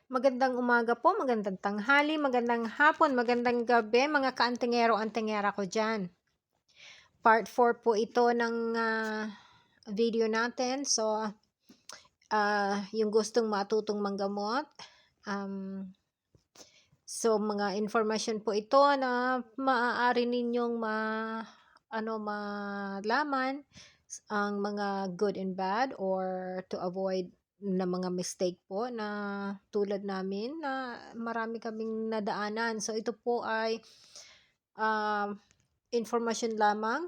Magandang umaga po, magandang tanghali, magandang hapon, magandang gabi mga kaantingero-antingera ko diyan. Part 4 po ito ng video natin. So, yung gustong matutong manggamot, so mga informasyon po ito na maaari ninyong malaman ang mga good and bad or to avoid na mga mistake po na tulad namin na marami kaming nadaanan. So ito po ay informasyon lamang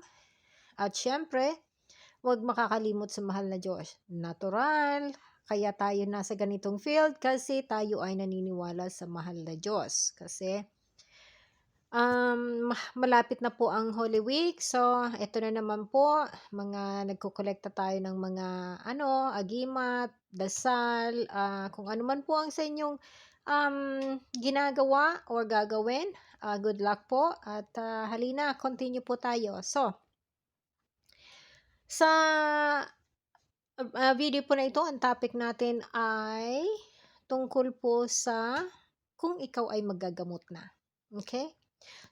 at syempre, huwag makakalimot sa mahal na Diyos. Natural, kaya tayo nasa ganitong field kasi tayo ay naniniwala sa mahal na Diyos. Kasi malapit na po ang Holy Week. So, eto na naman po, mga nagkokolekta tayo ng mga agimat, dasal, kung ano man po ang sa inyong ginagawa or gagawin. Good luck po at halina, continue po tayo. So, sa video po na ito, ang topic natin ay tungkol po sa kung ikaw ay maggagamot na. Okay?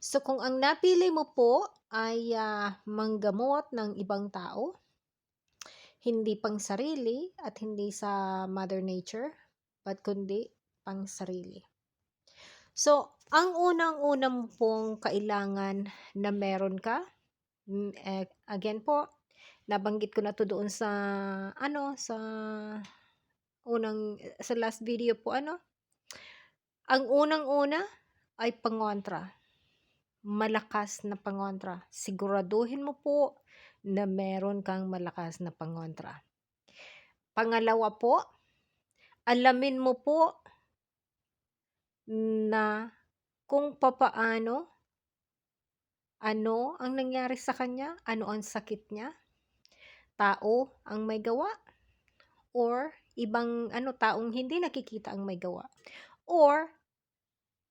So, kung ang napili mo po ay manggamot ng ibang tao, hindi pang sarili at hindi sa Mother Nature, but kundi pang sarili. So, ang unang-una mo pong kailangan na meron ka, again po, nabanggit ko na to doon sa sa last video po ang unang-una ay pangontra. Malakas na pangontra. Siguraduhin mo po na meron kang malakas na pangontra. Pangalawa po, alamin mo po na kung papaano, ano ang nangyari sa kanya, ano ang sakit niya, tao ang may gawa, or ibang taong hindi nakikita ang may gawa, or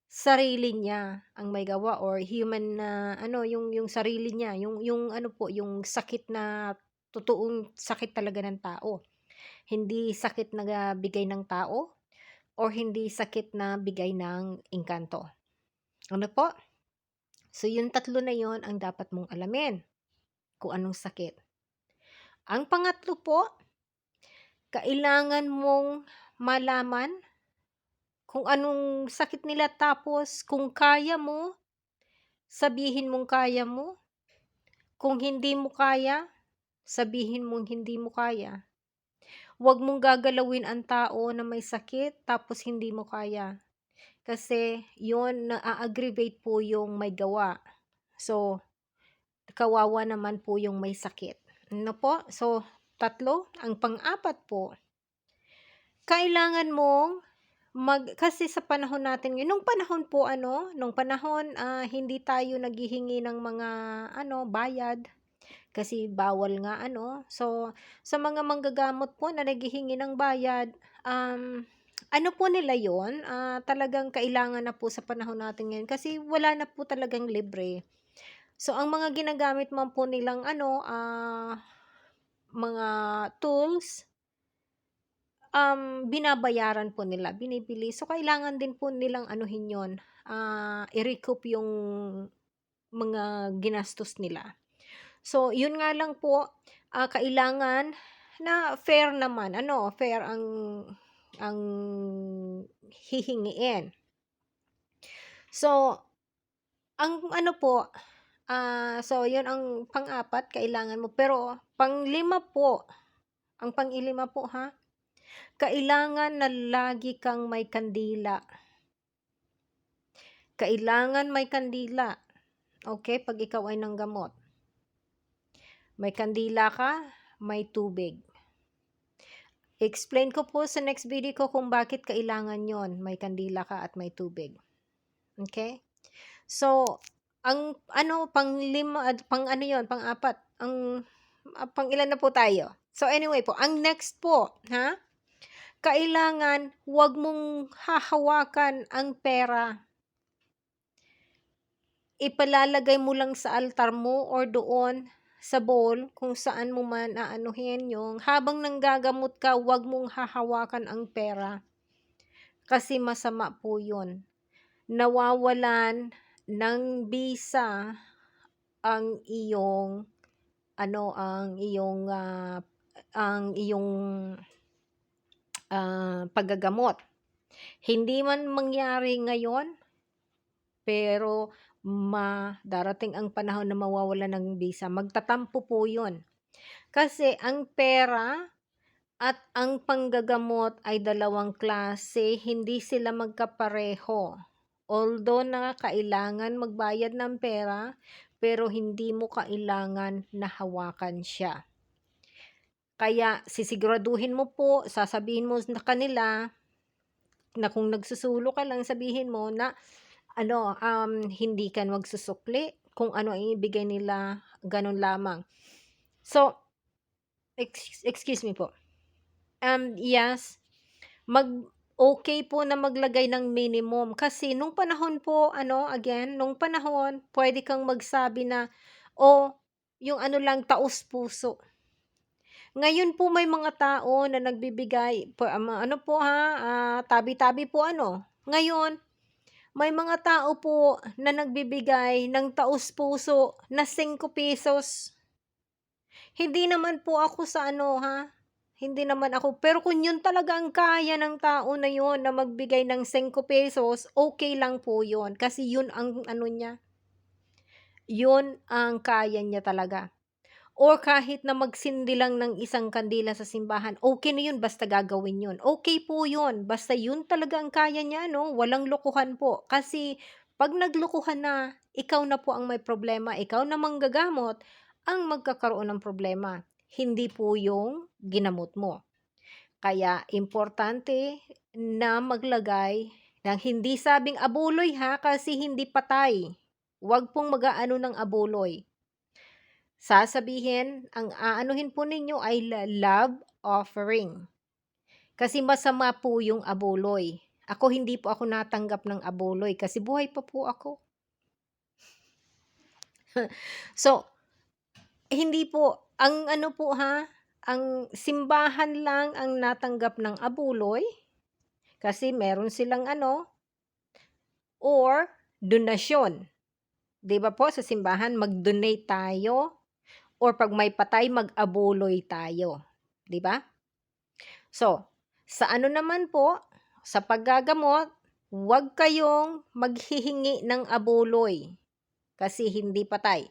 sarili niya ang may gawa, or human na yung sarili niya, yung yung sakit na totoong sakit talaga ng tao. Hindi sakit na bigay ng tao or hindi sakit na bigay ng engkanto. Ano po? So yung tatlo na yon ang dapat mong alamin kung anong sakit. Ang pangatlo po, kailangan mong malaman kung anong sakit nila, tapos kung kaya mo, sabihin mong kaya mo. Kung hindi mo kaya, sabihin mong hindi mo kaya. Huwag mong gagalawin ang tao na may sakit tapos hindi mo kaya. Kasi yun, na-aggravate po yung may gawa. So, kawawa naman po yung may sakit. Ano po? So, tatlo. Ang pang-apat po, kailangan mong kasi sa panahon natin ngayon, nung panahon hindi tayo naghihingi ng mga bayad kasi bawal nga So, sa mga manggagamot po na naghihingi ng bayad, po nila yon, talagang kailangan na po sa panahon natin ngayon kasi wala na po talagang libre. So, ang mga ginagamit man po nilang mga tools, binabayaran po nila, binibili. So, kailangan din po nilang yon, i-recoup yung mga ginastos nila. So, yun nga lang po, kailangan na fair naman, fair ang hihingiin. So, ang po, so yun ang pang-apat, kailangan mo. Pero, pang-lima po, ang pang-ilima po kailangan na lagi kang may kandila. Kailangan may kandila. Okay, pag ikaw ay nanggamot. May kandila ka, may tubig. Explain ko po sa next video ko kung bakit kailangan yon, may kandila ka at may tubig. Okay? So, ang pang-lima, pang-apat, pang-ilan na po tayo? So, anyway po, ang next po, kailangan huwag mong hahawakan ang pera. Ipalalagay mo lang sa altar mo or doon sa bowl kung saan mo man aanuhin yung habang nanggagamot ka, huwag mong hahawakan ang pera. kasi masama po 'yun. Nawawalan ng bisa ang iyong ano, ang iyong, paggagamot. Hindi man mangyari ngayon, pero darating ang panahon na mawawalan ng bisa, magtatampo po 'yun. Kasi ang pera at ang panggagamot ay dalawang klase, hindi sila magkapareho. Although na kailangan magbayad ng pera, pero hindi mo kailangan na hawakan siya. Kaya sisiguraduhin mo po, sasabihin mo sa kanila na kung nagsusulo ka lang, sabihin mo na ano, hindi ka magsusukli, kung ano ang ibigay nila, gano'n lamang. So, excuse me po. Yes, okay po na maglagay ng minimum kasi nung panahon po ano, again, nung panahon puwede kang magsabi na, "Oh, yung ano lang, taos-puso." Ngayon po may mga tao na nagbibigay ano po tabi-tabi po ano. Ngayon, may mga tao po na nagbibigay ng taos-puso na ₱5. Hindi naman po ako sa ano hindi naman ako, pero kung yun talaga ang kaya ng tao na yun na magbigay ng ₱5, okay lang po yun kasi yun ang ano niya, yun ang kaya niya talaga. Or kahit na magsindi lang ng isang kandila sa simbahan, okay na yun basta gagawin yun. Okay po yun, basta yun talaga ang kaya niya 'no, walang lokohan po. Kasi 'pag naglokohan na, ikaw na po ang may problema, ikaw na manggagamot ang magkakaroon ng problema, hindi po yung ginamot mo. Kaya importante na maglagay ng hindi sabing abuloy kasi hindi patay. Huwag pong mag-aano ng abuloy. Sasabihin, ang aanuhin po ninyo ay love offering. Kasi masama po yung abuloy. Ako hindi po ako natanggap ng abuloy kasi buhay pa po ako. So, hindi po, ang ano po ang simbahan lang ang natanggap ng abuloy kasi meron silang ano, or donasyon. 'Di ba po sa simbahan mag-donate tayo or 'pag may patay mag-abuloy tayo, 'di ba? So, sa ano naman po, sa paggagamot, huwag kayong maghihingi ng abuloy kasi hindi patay.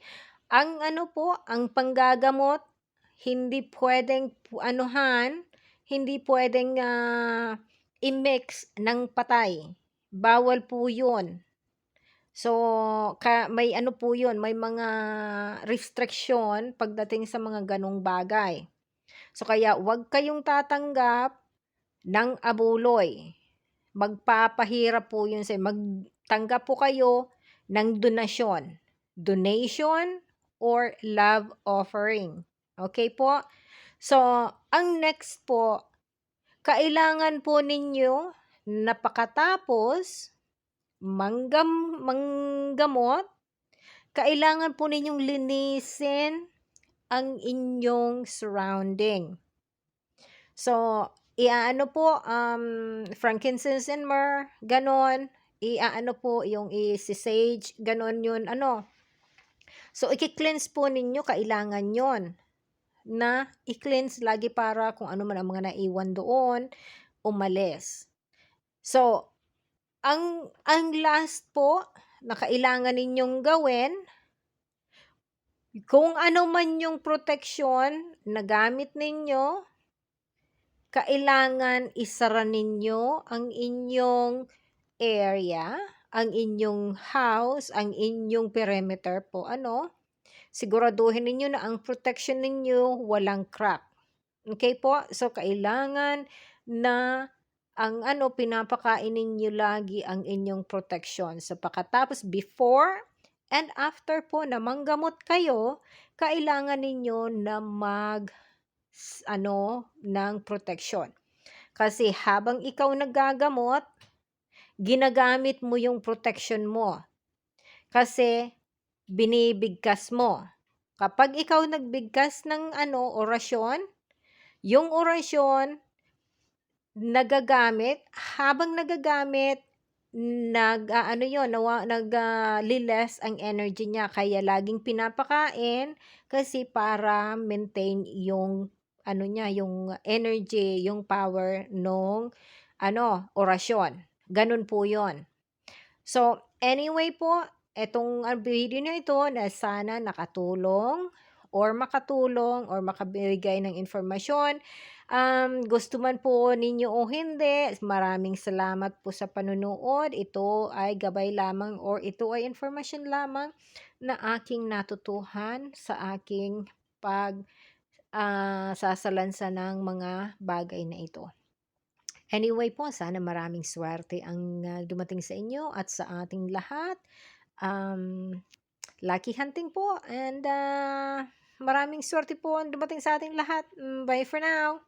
Ang ano po, ang panggagamot, hindi puwedeng anuhan, hindi puwedeng, i-mix ng patay. Bawal po 'yun. So, may ano po 'yun, may mga restriction pagdating sa mga gano'ng bagay. So, kaya huwag kayong tatanggap ng abuloy. Magpapahirap po 'yun magtanggap po kayo ng donasyon. Donation or love offering. Okay po? So, ang next po, kailangan po ninyo na pakatapos manggamot, kailangan po ninyong linisin ang inyong surrounding. So, iaano po, frankincense and myrrh, gano'n. Iaano po yung isi-sage, gano'n yun ano. So, iki-cleanse po ninyo, kailangan yon na i-cleanse lagi para kung ano man ang mga naiwan doon, umalis. So, ang last po na kailangan ninyong gawin, kung ano man yung proteksyon na gamit ninyo, kailangan isara ninyo ang inyong area, ang inyong house, ang inyong perimeter po ano. Siguraduhin ninyo na ang protection ninyo walang crack. Okay po? So, kailangan na ang ano, pinapakain ninyo lagi ang inyong protection. So, pagkatapos, before and after po na manggamot kayo, kailangan ninyo na ng protection. Kasi habang ikaw naggagamot, ginagamit mo yung protection mo. Kasi binibigkas mo. Kapag ikaw nagbigkas ng orasyon, yung orasyon nagagamit, habang nagagamit, nag-aano 'yun, li-less ang energy niya kaya laging pinapakain kasi para maintain yung ano niya, yung energy, yung power nung ano, orasyon, gano'n po 'yun. So, anyway po, etong, video na ito na sana nakatulong or makatulong or makabigay ng informasyon. Gusto man po ninyo o hindi, maraming salamat po sa panunood. Ito ay gabay lamang or ito ay informasyon lamang na aking natutuhan sa aking sasalansa ng mga bagay na ito. Anyway po, sana maraming swerte ang, dumating sa inyo at sa ating lahat. Um, Lucky hunting po and, maraming swerte po ang dumating sa ating lahat. Bye for now.